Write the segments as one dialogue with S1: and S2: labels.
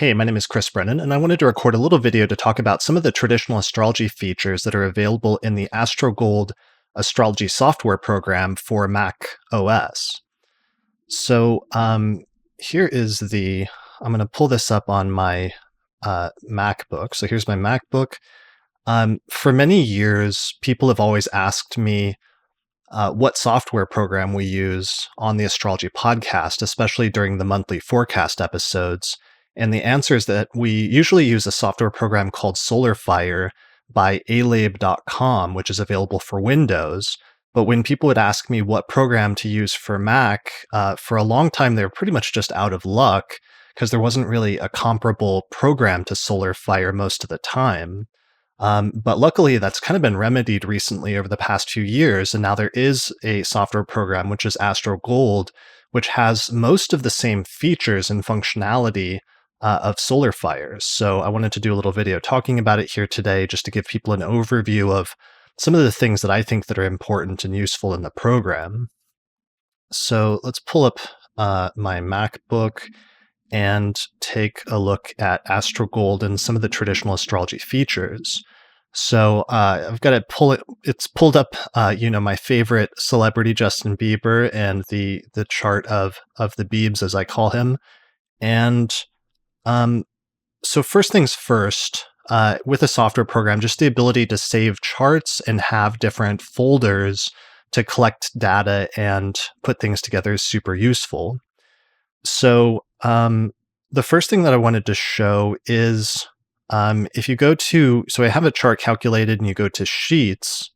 S1: Hey, my name is Chris Brennan, and I wanted to record a little video to talk about some of the traditional astrology features that are available in the Astro Gold astrology software program for Mac OS. So here is I'm going to pull this up on my MacBook. So here's my MacBook. For many years, people have always asked me what software program we use on the astrology podcast, especially during the monthly forecast episodes. And the answer is that we usually use a software program called SolarFire by alabe.com, which is available for Windows. But when people would ask me what program to use for Mac, for a long time, they were pretty much just out of luck because there wasn't really a comparable program to SolarFire most of the time. But luckily, that's kind of been remedied recently over the past few years. And now there is a software program, which is Astro Gold, which has most of the same features and functionality of SolarFire. So I wanted to do a little video talking about it here today, just to give people an overview of some of the things that I think that are important and useful in the program. So let's pull up my MacBook and take a look at Astro Gold and some of the traditional astrology features. So I've got to pull it. It's pulled up, my favorite celebrity, Justin Bieber, and the chart of the Biebs, as I call him. And so first things first, with a software program, just the ability to save charts and have different folders to collect data and put things together is super useful. So the first thing that I wanted to show is if you go to, so I have a chart calculated and you go to Sheets,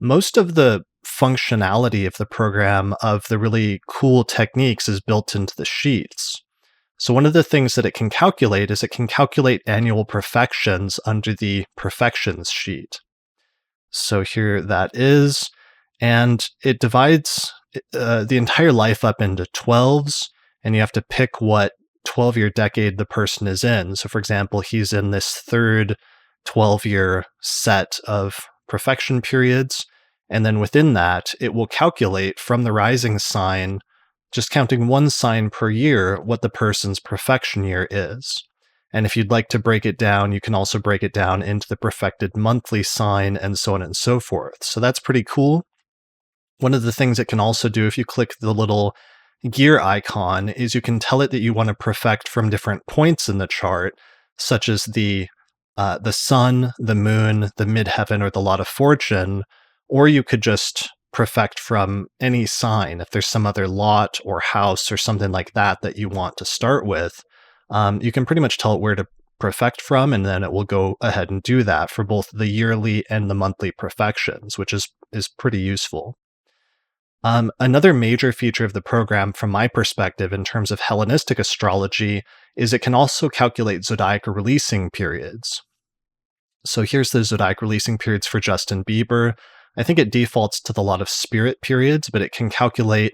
S1: most of the functionality of the program of the really cool techniques is built into the Sheets. So one of the things that it can calculate is it can calculate annual profections under the Profections sheet. So here that is, and it divides the entire life up into 12s, and you have to pick what 12-year decade the person is in. So for example, he's in this third 12-year set of profection periods, and then within that, it will calculate from the rising sign, just counting one sign per year, what the person's profection year is. And if you'd like to break it down, you can also break it down into the profected monthly sign and so on and so forth. So that's pretty cool. One of the things it can also do, if you click the little gear icon, is you can tell it that you want to profect from different points in the chart, such as the sun, the moon, the midheaven, or the lot of fortune, or you could just profect from any sign. If there's some other lot or house or something like that that you want to start with, you can pretty much tell it where to profect from, and then it will go ahead and do that for both the yearly and the monthly profections, which is pretty useful. Another major feature of the program, from my perspective, in terms of Hellenistic astrology, is it can also calculate zodiacal releasing periods. So here's the zodiac releasing periods for Justin Bieber. I think it defaults to the lot of spirit periods, but it can calculate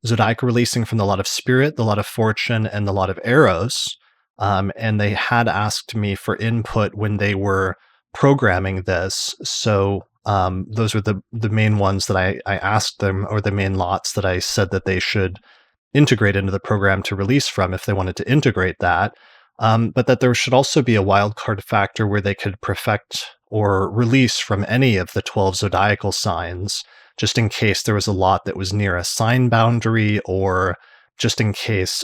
S1: zodiacal releasing from the lot of spirit, the lot of fortune, and the lot of eros. And they had asked me for input when they were programming this. So those were the main ones that I asked them, or the main lots that I said that they should integrate into the program to release from if they wanted to integrate that. But that there should also be a wildcard factor where they could perfect or release from any of the 12 zodiacal signs, just in case there was a lot that was near a sign boundary, or just in case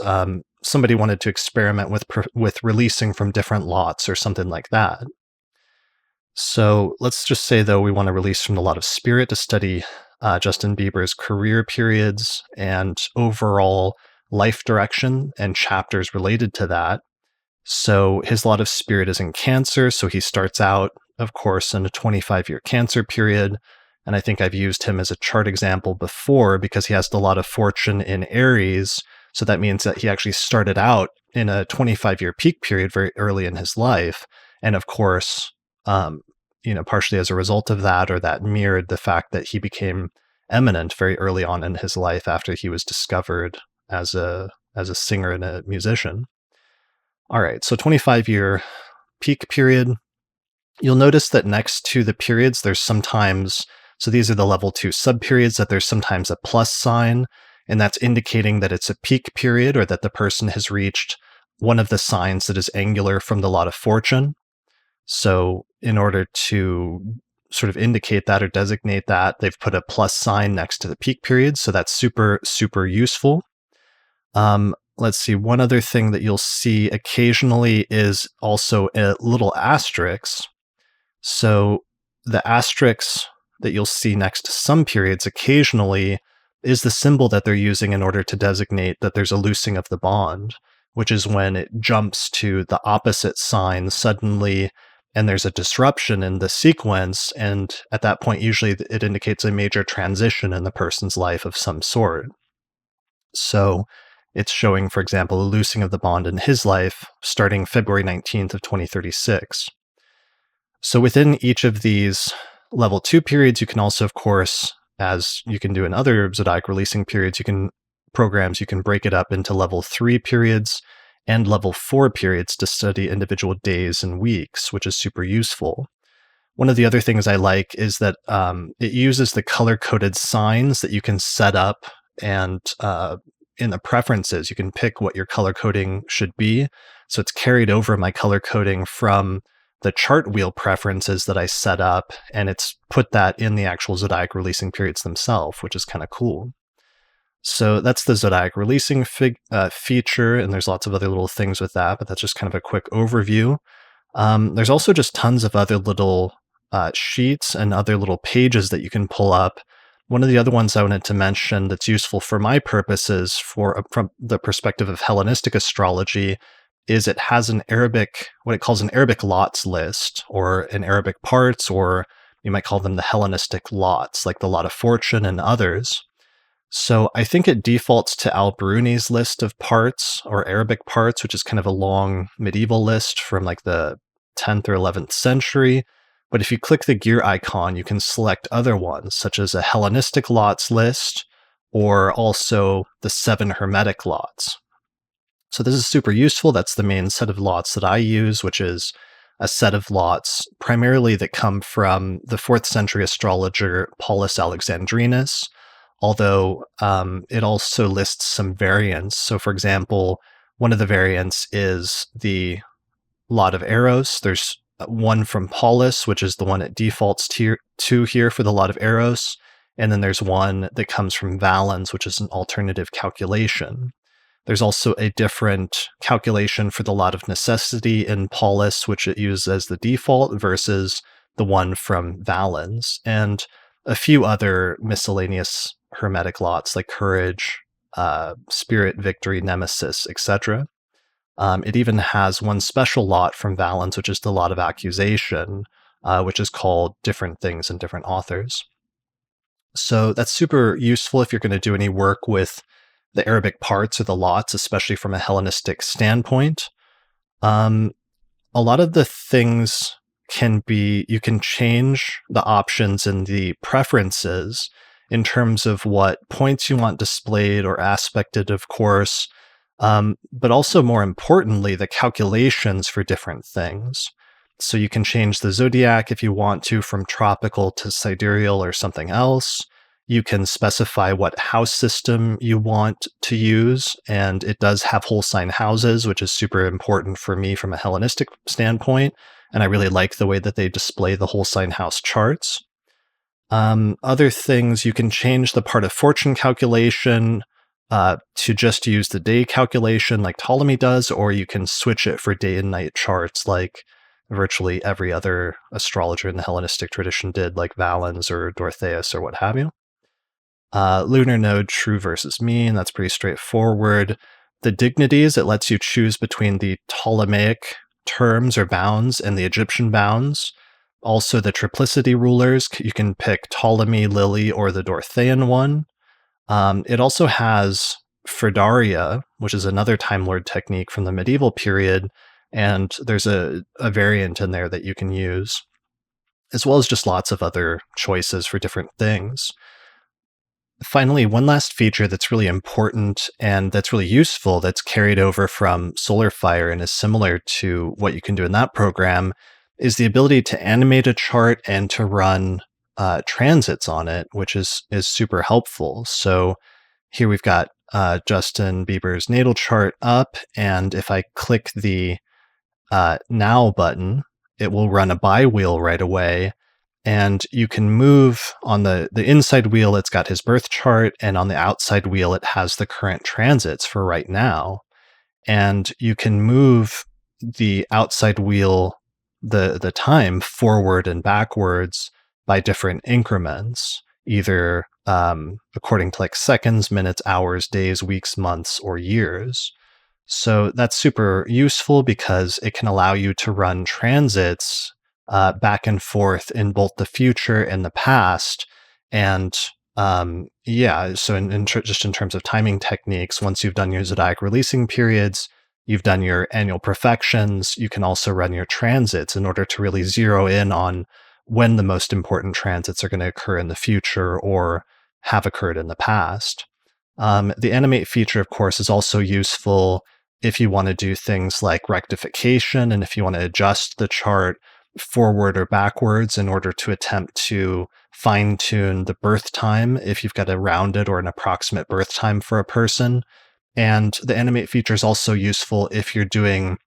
S1: somebody wanted to experiment with releasing from different lots or something like that. So let's just say, though, we want to release from the lot of spirit to study Justin Bieber's career periods and overall life direction and chapters related to that. So his lot of spirit is in Cancer, so he starts out, of course, in a 25-year Cancer period. And I think I've used him as a chart example before because he has the lot of fortune in Aries. So that means that he actually started out in a 25-year peak period very early in his life. And of course, partially as a result of that, or that mirrored the fact that he became eminent very early on in his life after he was discovered as a singer and a musician. All right, so 25-year peak period. You'll notice that next to the periods, there's sometimes, so these are the level 2 subperiods, that there's sometimes a plus sign, and that's indicating that it's a peak period, or that the person has reached one of the signs that is angular from the lot of fortune. So in order to sort of indicate that or designate that, they've put a plus sign next to the peak period. So that's super, super useful. Let's see, one other thing that you'll see occasionally is also a little asterisk. So the asterisk that you'll see next to some periods occasionally is the symbol that they're using in order to designate that there's a loosing of the bond, which is when it jumps to the opposite sign suddenly and there's a disruption in the sequence. And at that point, usually it indicates a major transition in the person's life of some sort. So it's showing, for example, a loosing of the bond in his life starting February 19th of 2036. So within each of these level 2 periods, you can also, of course, as you can do in other Zodiac releasing periods, you can break it up into level 3 periods and level 4 periods to study individual days and weeks, which is super useful. One of the other things I like is that it uses the color-coded signs that you can set up, and in the preferences, you can pick what your color coding should be. So it's carried over my color coding from the chart wheel preferences that I set up, and it's put that in the actual Zodiac releasing periods themselves, which is kind of cool. So that's the Zodiac releasing feature, and there's lots of other little things with that, but that's just kind of a quick overview. There's also just tons of other little sheets and other little pages that you can pull up. One of the other ones I wanted to mention that's useful for my purposes from the perspective of Hellenistic astrology is it has what it calls an Arabic lots list, or an Arabic parts, or you might call them the Hellenistic lots, like the lot of fortune and others. So I think it defaults to Al-Biruni's list of parts, or Arabic parts, which is kind of a long medieval list from like the 10th or 11th century. But if you click the gear icon, you can select other ones, such as a Hellenistic lots list, or also the 7 Hermetic lots. So this is super useful. That's the main set of lots that I use, which is a set of lots primarily that come from the 4th century astrologer Paulus Alexandrinus, although it also lists some variants. So for example, one of the variants is the lot of Eros. There's one from Paulus, which is the one it defaults to here for the lot of Eros. And then there's one that comes from Valens, which is an alternative calculation. There's also a different calculation for the lot of necessity in Paulus, which it uses as the default, versus the one from Valens, and a few other miscellaneous Hermetic lots like courage, spirit, victory, nemesis, etc. It even has one special lot from Valens, which is the lot of accusation, which is called different things in different authors. So that's super useful if you're going to do any work with the Arabic parts or the lots, especially from a Hellenistic standpoint. A lot of the things you can change the options in the preferences in terms of what points you want displayed or aspected, of course, but also more importantly, the calculations for different things. So you can change the zodiac if you want to from tropical to sidereal or something else. You can specify what house system you want to use, and it does have whole sign houses, which is super important for me from a Hellenistic standpoint, and I really like the way that they display the whole sign house charts. Other things, you can change the part of fortune calculation to just use the day calculation like Ptolemy does, or you can switch it for day and night charts like virtually every other astrologer in the Hellenistic tradition did, like Valens or Dorotheus or what have you. Lunar node, true versus mean, that's pretty straightforward. The dignities, it lets you choose between the Ptolemaic terms or bounds and the Egyptian bounds. Also the triplicity rulers, you can pick Ptolemy, Lily, or the Dorothean one. It also has Fredaria, which is another Time Lord technique from the medieval period, and there's a variant in there that you can use, as well as just lots of other choices for different things. Finally, one last feature that's really important and that's really useful that's carried over from Solar Fire and is similar to what you can do in that program is the ability to animate a chart and to run transits on it, which is super helpful. So here we've got Justin Bieber's natal chart up, and if I click the Now button, it will run a by wheel right away. And you can move on the inside wheel, it's got his birth chart, and on the outside wheel, it has the current transits for right now. And you can move the outside wheel, the time forward and backwards by different increments, either according to like seconds, minutes, hours, days, weeks, months, or years. So that's super useful because it can allow you to run transits back and forth in both the future and the past. And yeah, so just in terms of timing techniques, once you've done your zodiac releasing periods, you've done your annual profections, you can also run your transits in order to really zero in on when the most important transits are going to occur in the future or have occurred in the past. The animate feature, of course, is also useful if you want to do things like rectification and if you want to adjust the chart forward or backwards in order to attempt to fine tune the birth time if you've got a rounded or an approximate birth time for a person. And the animate feature is also useful if you're doing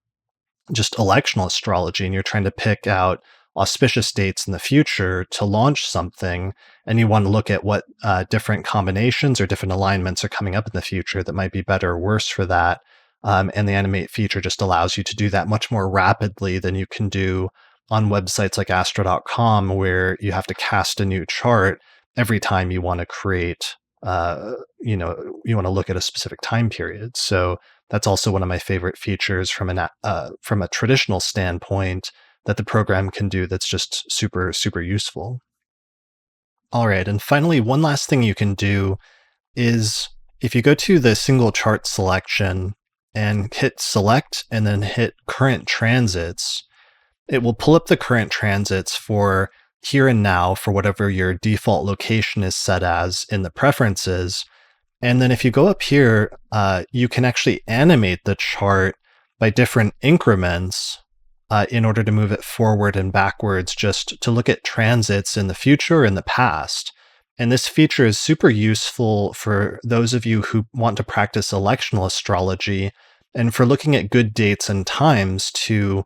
S1: just electional astrology and you're trying to pick out auspicious dates in the future to launch something, and you want to look at what different combinations or different alignments are coming up in the future that might be better or worse for that. And the animate feature just allows you to do that much more rapidly than you can do on websites like astro.com, where you have to cast a new chart every time you want to create, you want to look at a specific time period. So that's also one of my favorite features from a traditional standpoint that the program can do that's just super, super useful. All right, and finally, one last thing you can do is if you go to the single chart selection and hit select and then hit current transits, it will pull up the current transits for here and now for whatever your default location is set as in the preferences. And then if you go up here, you can actually animate the chart by different increments in order to move it forward and backwards, just to look at transits in the future and the past. And this feature is super useful for those of you who want to practice electional astrology and for looking at good dates and times to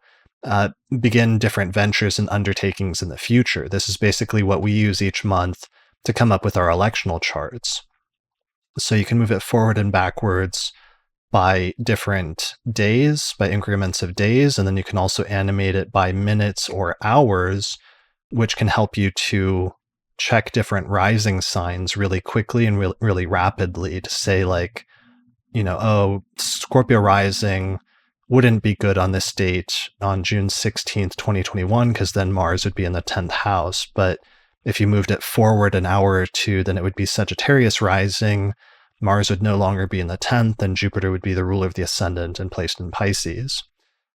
S1: begin different ventures and undertakings in the future. This is basically what we use each month to come up with our electional charts. So you can move it forward and backwards by different days, by increments of days, and then you can also animate it by minutes or hours, which can help you to check different rising signs really quickly and really rapidly to say like, Scorpio rising wouldn't be good on this date on June 16th, 2021, because then Mars would be in the 10th house. But if you moved it forward an hour or two, then it would be Sagittarius rising. Mars would no longer be in the 10th, and Jupiter would be the ruler of the ascendant and placed in Pisces.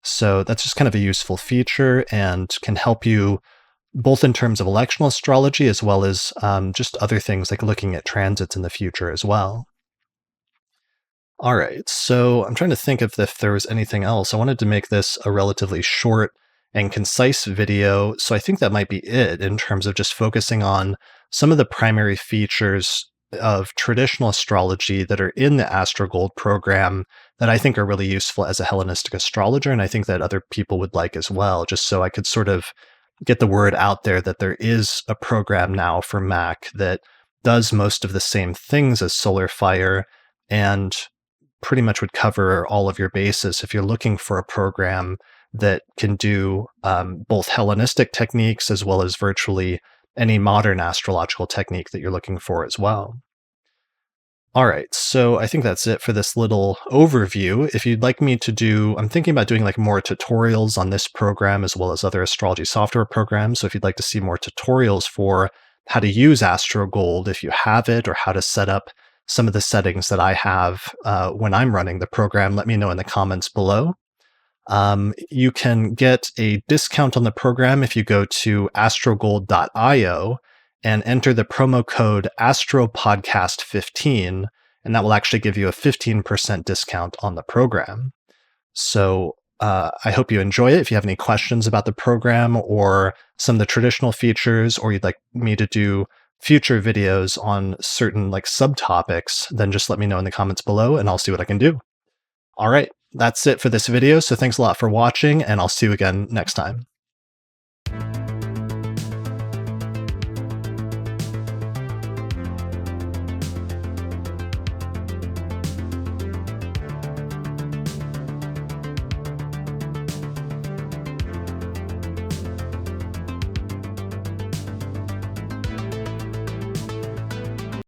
S1: So that's just kind of a useful feature and can help you both in terms of electional astrology as well as just other things like looking at transits in the future as well. All right, so I'm trying to think if there was anything else. I wanted to make this a relatively short and concise video, so I think that might be it in terms of just focusing on some of the primary features of traditional astrology that are in the Astro Gold program that I think are really useful as a Hellenistic astrologer, and I think that other people would like as well, just so I could sort of get the word out there that there is a program now for Mac that does most of the same things as Solar Fire and pretty much would cover all of your bases if you're looking for a program that can do both Hellenistic techniques as well as virtually any modern astrological technique that you're looking for as well. All right, so I think that's it for this little overview. If you'd like me to do, I'm thinking about doing like more tutorials on this program as well as other astrology software programs. So if you'd like to see more tutorials for how to use Astro Gold, if you have it, or how to set up some of the settings that I have when I'm running the program, let me know in the comments below. You can get a discount on the program if you go to astrogold.io and enter the promo code AstroPodcast15, and that will actually give you a 15% discount on the program. So I hope you enjoy it. If you have any questions about the program or some of the traditional features, or you'd like me to do future videos on certain like subtopics, then just let me know in the comments below and I'll see what I can do. All right, that's it for this video. So thanks a lot for watching, and I'll see you again next time.